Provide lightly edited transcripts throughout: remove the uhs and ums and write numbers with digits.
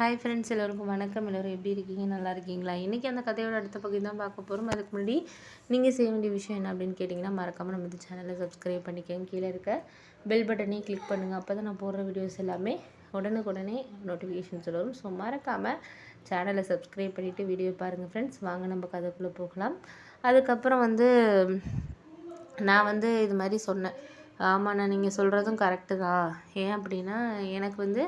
Hi friends, எல்லோருக்கும் வணக்கம். எல்லோரும் எப்படி இருக்கீங்க? நல்லா இருக்கீங்களா? இன்றைக்கி அந்த கதையோட அடுத்த பகுதி தான் பார்க்க போகிறோம். அதுக்கு முன்னாடி நீங்கள் செய்ய வேண்டிய விஷயம் என்ன அப்படின்னு கேட்டிங்கன்னா, மறக்காமல் நம்ம இந்த சேனலை சப்ஸ்கிரைப் பண்ணிக்கோங்க. கீழே இருக்க பெல் பட்டனையும் கிளிக் பண்ணுங்கள். அப்போ தான் நான் போடுற வீடியோஸ் எல்லாமே உடனுக்குடனே நோட்டிஃபிகேஷன்ஸ் வரும். ஸோ மறக்காமல் சேனலை சப்ஸ்கிரைப் பண்ணிவிட்டு வீடியோ பாருங்கள் ஃப்ரெண்ட்ஸ். வாங்க நம்ம கதைக்குள்ளே போகலாம். அதுக்கப்புறம் நான் இது மாதிரி சொன்னேன். ஆமாண்ணா, நீங்கள் சொல்கிறதும் கரெக்டு தான். ஏன் அப்படின்னா, எனக்கு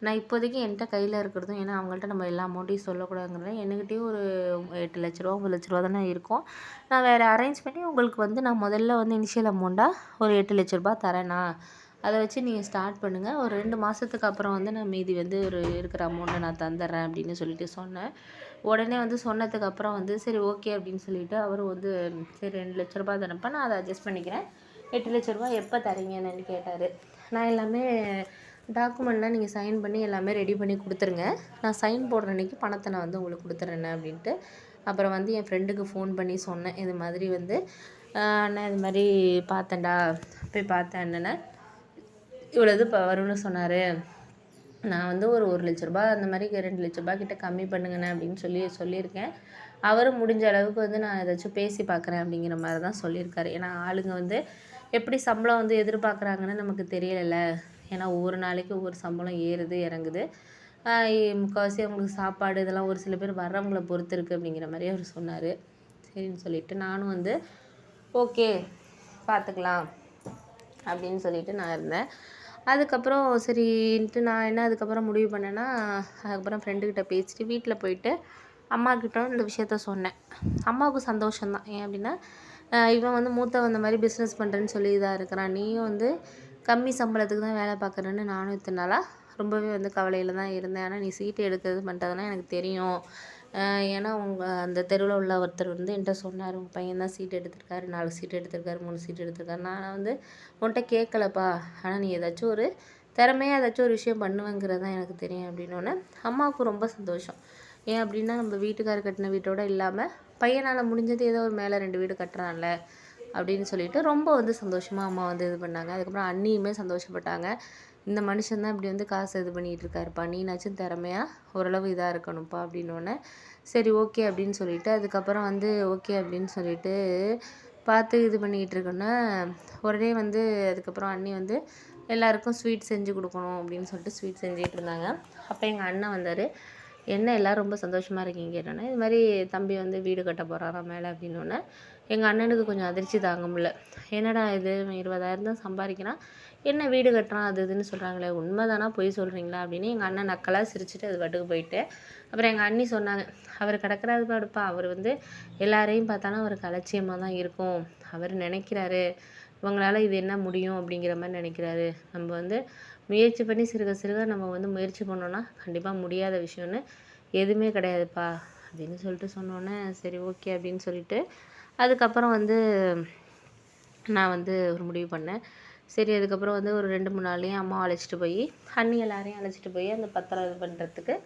நான் இப்போதைக்கு என்கிட்ட கையில் இருக்கிறதும், ஏன்னா அவங்கள்ட்ட நம்ம எல்லா அமௌண்ட்டையும் சொல்லக்கூடாதுங்கிறத, என்கிட்டயும் ஒரு 8,00,000 9,00,000 தானே இருக்கும். நான் வேறு அரேஞ்ச் பண்ணி உங்களுக்கு நான் முதல்ல இனிஷியல் அமௌண்ட்டாக ஒரு 8,00,000 தரேண்ணா, அதை வச்சு நீங்கள் ஸ்டார்ட் பண்ணுங்கள். ஒரு 2 மாதத்துக்கு அப்புறம் நான் மீதி ஒரு இருக்கிற அமௌண்ட்டை நான் தந்துடுறேன் அப்படின்னு சொல்லிட்டு சொன்னேன். உடனே சொன்னதுக்கப்புறம் சரி ஓகே அப்படின்னு சொல்லிட்டு அவரும் சரி 2,00,000 தானப்பா, நான் அதை அட்ஜஸ்ட் பண்ணிக்கிறேன், 8,00,000 எப்போ தரீங்கன்னு கேட்டார். நான் எல்லாமே டாக்குமெண்ட்லாம் நீங்கள் சைன் பண்ணி எல்லாமே ரெடி பண்ணி கொடுத்துருங்க, நான் சைன் போடுற அன்றைக்கி பணத்தை நான் உங்களுக்கு கொடுத்துட்றேன் அப்படின்ட்டு. அப்புறம் என் ஃப்ரெண்டுக்கு ஃபோன் பண்ணி சொன்னேன். இது மாதிரி அண்ணன் இது மாதிரி பார்த்தேன்டா, போய் பார்த்தேன் அண்ணனை, இவ்வளோ இப்போ வரும்னு சொன்னார். நான் ஒரு 1,00,000 அந்த மாதிரி 2,00,000 கிட்ட கம்மி பண்ணுங்கண்ணே அப்படின்னு சொல்லியிருக்கேன். அவரும் முடிஞ்ச அளவுக்கு நான் ஏதாச்சும் பேசி பார்க்குறேன் அப்படிங்கிற மாதிரி தான் சொல்லியிருக்காரு. ஏன்னா ஆளுங்க எப்படி சம்பளம் எதிர்பார்க்குறாங்கன்னு நமக்கு தெரியலை. ஏன்னா ஒவ்வொரு நாளைக்கு ஒவ்வொரு சம்பளம் ஏறுது இறங்குது. முக்கால்வாசி அவங்களுக்கு சாப்பாடு இதெல்லாம் ஒரு சில பேர் வர்றவங்கள பொறுத்து இருக்குது அப்படிங்கிற மாதிரி அவர் சொன்னார். சரின்னு சொல்லிவிட்டு நானும் ஓகே பார்த்துக்கலாம் அப்படின்னு சொல்லிட்டு நான் இருந்தேன். அதுக்கப்புறம் சரின்ட்டு நான் அதுக்கப்புறம் முடிவு பண்ணேன்னா, அதுக்கப்புறம் ஃப்ரெண்டுக்கிட்ட பேசிட்டு வீட்டில் போயிட்டு அம்மாக்கிட்ட இந்த விஷயத்த சொன்னேன். அம்மாவுக்கு சந்தோஷம்தான். ஏன் அப்படின்னா, இவன் மூத்தவன் இந்த மாதிரி பிஸ்னஸ் பண்ணுறேன்னு சொல்லி இதாக இருக்கிறான், நீயும் கம்மி சம்பளத்துக்கு தான் வேலை பார்க்குறேன்னு நானும் இத்தனை நாளாக ரொம்பவே கவலையில் தான் இருந்தேன். ஆனால் நீ சீட்டு எடுக்கிறது பண்ணுறதுலாம் எனக்கு தெரியும். ஏன்னா அந்த தெருவில் உள்ள ஒருத்தர் என்கிட்ட சொன்னார், உங்கள் பையன் தான் சீட்டு எடுத்திருக்காரு, 4 சீட்டு எடுத்திருக்காரு, 3 சீட்டு எடுத்திருக்காரு. நான் உன்கிட்ட கேட்கலப்பா, ஆனால் நீ ஏதாச்சும் ஒரு திறமையாக ஏதாச்சும் ஒரு விஷயம் பண்ணுவேங்கிறது தான் எனக்கு தெரியும் அப்படின்னோடனே அம்மாவுக்கு ரொம்ப சந்தோஷம். ஏன் அப்படின்னா, நம்ம வீட்டுக்காரர் கட்டின வீட்டோடு இல்லாமல் பையனால் முடிஞ்சது ஏதோ ஒரு மேலே 2 வீடு கட்டுறான்ல அப்படின்னு சொல்லிட்டு ரொம்ப சந்தோஷமாக அம்மா இது பண்ணாங்க. அதுக்கப்புறம் அண்ணியுமே சந்தோஷப்பட்டாங்க. இந்த மனுஷன் தான் இப்படி காசு இது பண்ணிகிட்டு இருக்காருப்பா, நீனாச்சும் திறமையாக ஓரளவு இதாக இருக்கணும்ப்பா அப்படின்னோடனே சரி ஓகே அப்படின்னு சொல்லிட்டு அதுக்கப்புறம் ஓகே அப்படின்னு சொல்லிட்டு பார்த்து இது பண்ணிக்கிட்டு இருக்கோன்னா, உடனே அதுக்கப்புறம் அண்ணி எல்லாருக்கும் ஸ்வீட் செஞ்சு கொடுக்கணும் அப்படின்னு சொல்லிட்டு ஸ்வீட் செஞ்சுட்டு இருந்தாங்க. அப்போ எங்கள் அண்ணன் வந்தார். என்ன எல்லோரும் ரொம்ப சந்தோஷமாக இருக்கீங்க கேட்டோன்னே, இது மாதிரி தம்பி வீடு கட்ட போகிறாராம் மேலே அப்படின்னோடனே எங்கள் அண்ணனுக்கு கொஞ்சம் அதிர்ச்சி தாங்க முடியல. என்னடா இது, 20,000 தான் சம்பாதிக்கிறான், என்ன வீடு கட்டுறான் அது இதுன்னு சொல்கிறாங்களே, உண்மைதானா பொய் சொல்கிறீங்களா அப்படின்னு எங்கள் அண்ணன் நக்கலாக சிரிச்சுட்டு அது பாட்டுக்கு போயிட்டு. அப்புறம் எங்கள் அண்ணி சொன்னாங்க, அவர் கிடக்கிறாரு பாடுப்பா, அவர் எல்லாரையும் பார்த்தாலும் அவருக்கு அலட்சியமாக தான் இருக்கும், அவர் நினைக்கிறாரு இவங்களால் இது என்ன முடியும் அப்படிங்கிற மாதிரி நினைக்கிறாரு. நம்ம முயற்சி பண்ணி சிறுக சிறுக நம்ம முயற்சி பண்ணோன்னா கண்டிப்பாக முடியாத விஷயம்னு எதுவுமே கிடையாதுப்பா அப்படின்னு சொல்லிட்டு சொன்னோன்னே சரி ஓகே அப்படின்னு சொல்லிட்டு அதுக்கப்புறம் நான் ஒரு முடிவு பண்ணேன். சரி அதுக்கப்புறம் ஒரு 2-3 நாள்லேயும் அம்மாவை அழைச்சிட்டு போய் அண்ணி எல்லாரையும் அழைச்சிட்டு போய் அந்த பத்திரம் இது பண்ணுறதுக்கு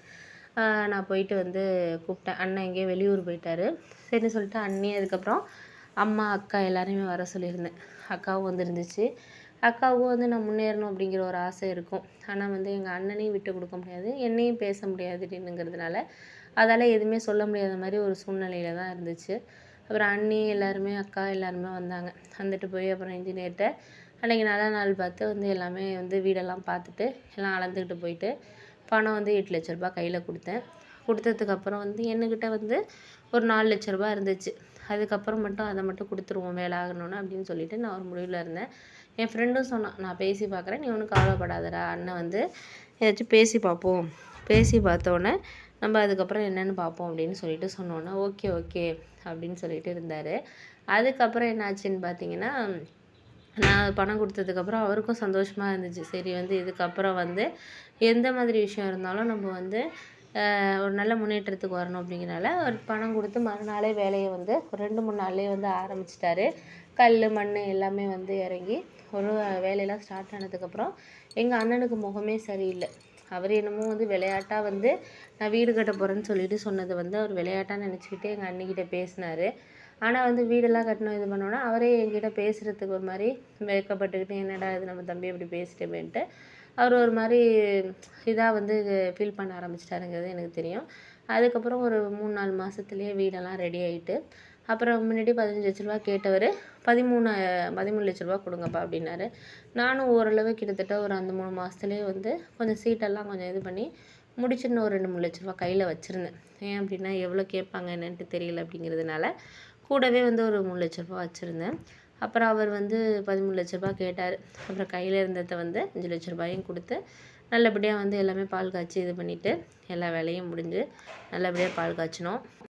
நான் போயிட்டு கூப்பிட்டேன். அண்ணன் எங்கேயோ வெளியூர் போயிட்டார். சரின்னு சொல்லிட்டு அண்ணி அதுக்கப்புறம் அம்மா அக்கா எல்லாரையுமே வர சொல்லியிருந்தேன். அக்காவும் வந்துருந்துச்சு. அக்காவுக்கும் நான் முன்னேறணும் அப்படிங்கிற ஒரு ஆசை இருக்கும். ஆனால் எங்கள் அண்ணனையும் விட்டு கொடுக்க முடியாது, என்னையும் பேச முடியாது அப்படின்னுங்கிறதுனால அதால் எதுவுமே சொல்ல முடியாத மாதிரி ஒரு சூழ்நிலையில் தான் இருந்துச்சு. அப்புறம் அண்ணி எல்லாருமே அக்கா எல்லாருமே வந்தாங்க. வந்துட்டு போய் அப்புறம் இன்ஜினியர்கிட்ட அன்றைக்கி நல்ல நாள் பார்த்து எல்லாமே வீடெல்லாம் பார்த்துட்டு எல்லாம் அளந்துக்கிட்டு போயிட்டு பணம் 8,00,000 கையில் கொடுத்தேன். கொடுத்ததுக்கப்புறம் என்கிட்ட ஒரு 4,00,000 இருந்துச்சு. அதுக்கப்புறம் மட்டும் அதை மட்டும் கொடுத்துருவோம் வேலை ஆகணுன்னு அப்படின்னு சொல்லிட்டு நான் ஒரு முடிவில் இருந்தேன். என் ஃப்ரெண்டும் சொன்னான், நான் பேசி பார்க்குறேன், நீ ஒன்றும் கவலைப்படாதடா, அண்ணன் ஏதாச்சும் பேசி பார்ப்போம், பேசி பார்த்தோன்னே நம்ம அதுக்கப்புறம் என்னென்னு பார்ப்போம் அப்படின்னு சொல்லிட்டு சொன்னோன்னே ஓகே ஓகே அப்படின்னு சொல்லிட்டு இருந்தார். அதுக்கப்புறம் என்னாச்சுன்னு பார்த்தீங்கன்னா, நான் பணம் கொடுத்ததுக்கப்புறம் அவருக்கும் சந்தோஷமாக இருந்துச்சு. சரி இதுக்கப்புறம் எந்த மாதிரி விஷயம் இருந்தாலும் நம்ம ஒரு நல்ல முன்னேற்றத்துக்கு வரணும் அப்படிங்கிறனால அவர் பணம் கொடுத்து மறுநாளே வேலையை ஒரு 2-3 நாள்லேயே ஆரம்பிச்சிட்டாரு. கல் மண் எல்லாமே இறங்கி ஒரு வேலையெல்லாம் ஸ்டார்ட் ஆனதுக்கப்புறம் எங்கள் அண்ணனுக்கு முகமே சரியில்லை. அவர் என்னமோ விளையாட்டாக நான் வீடு கட்ட போகிறேன்னு சொல்லிட்டு சொன்னது அவர் விளையாட்டாக நினச்சிக்கிட்டு எங்கள் அண்ணிக்கிட்ட பேசினார். ஆனால் வீடெல்லாம் கட்டணும் இது பண்ணோன்னா அவரே என்கிட்ட பேசுகிறதுக்கு ஒரு மாதிரி வெட்கப்பட்டுக்கிட்டு, என்னடா இது நம்ம தம்பி இப்படி பேசிட்டோமேன்ட்டு அவர் ஒரு மாதிரி இதாக வந்து ஃபீல் பண்ண ஆரம்பிச்சிட்டாருங்கிறது எனக்கு தெரியும். அதுக்கப்புறம் ஒரு 3, 4 மாதத்துலேயே வீடெல்லாம் ரெடி ஆகிட்டு, அப்புறம் முன்னாடி 15 லட்ச ரூபா கேட்டவர் 13 லட்ச ரூபா கொடுங்கப்பா அப்படின்னாரு. நானும் ஓரளவு கிட்டத்தட்ட ஒரு அந்த 3 மாதத்துலேயே வந்து கொஞ்சம் சீட்டெல்லாம் கொஞ்சம் இது பண்ணி முடிச்சுன்னு ஒரு 2, 3 லட்ச ரூபா கையில் வச்சுருந்தேன். ஏன் அப்படின்னா எவ்வளோ கேட்பாங்க என்னன்ட்டு தெரியல அப்படிங்கிறதுனால கூடவே வந்து ஒரு 3 லட்ச ரூபா வச்சுருந்தேன். அப்புறம் அவர் வந்து 13 லட்ச ரூபா கேட்டார். அப்புறம் கையில் இருந்ததை வந்து 5 லட்ச ரூபாயும் கொடுத்து நல்லபடியாக வந்து எல்லாமே பால் காய்ச்சி இது பண்ணிவிட்டு எல்லா வேலையும் முடிஞ்சு நல்லபடியாக பால் காய்ச்சினோம்.